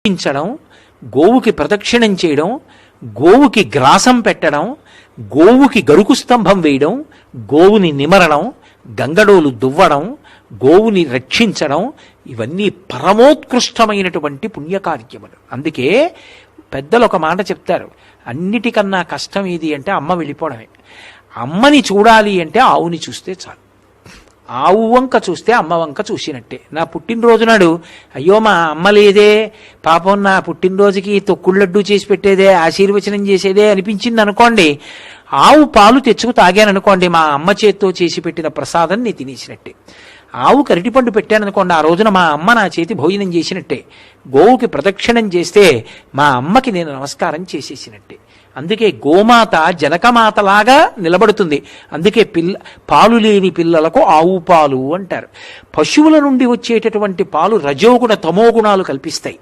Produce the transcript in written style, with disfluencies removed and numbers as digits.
పించడం, గోవుకి ప్రదక్షిణం చేయడం, గోవుకి గ్రాసం పెట్టడం, గోవుకి గరుకు స్తంభం వేయడం, గోవుని నిమరడం, గంగడోలు దువ్వడం, గోవుని రక్షించడం, ఇవన్నీ పరమోత్కృష్టమైనటువంటి పుణ్యకార్యములు. అందుకే పెద్దలు ఒక మాట చెప్తారు, అన్నిటికన్నా కష్టం ఏది అంటే అమ్మ వెళ్ళిపోవడమే. అమ్మని చూడాలి అంటే ఆవుని చూస్తే చాలు. ఆవు వంక చూస్తే అమ్మ వంక చూసినట్టే. నా పుట్టినరోజు నాడు అయ్యో మా అమ్మ లేదే, పాపం నా పుట్టినరోజుకి తొక్కుళ్ళడ్డు చేసి పెట్టేదే, ఆశీర్వచనం చేసేదే అనిపించింది అనుకోండి, ఆవు పాలు తెచ్చుకు తాగాననుకోండి, మా అమ్మ చేత్తో చేసి పెట్టిన ప్రసాదం నేను తినేసినట్టే. ఆవు అరటిపండు పెట్టాననుకోండి, ఆ రోజున మా అమ్మ నా చేతి భోజనం చేసినట్టే. గోవుకి ప్రదక్షిణం చేస్తే మా అమ్మకి నేను నమస్కారం చేసేసినట్టే. అందుకే గోమాత జనకమాతలాగా నిలబడుతుంది. అందుకే పాలు లేని పిల్లలకు ఆవు పాలు అంటారు. పశువుల నుండి వచ్చేటటువంటి పాలు రజోగుణ తమోగుణాలు కల్పిస్తాయి.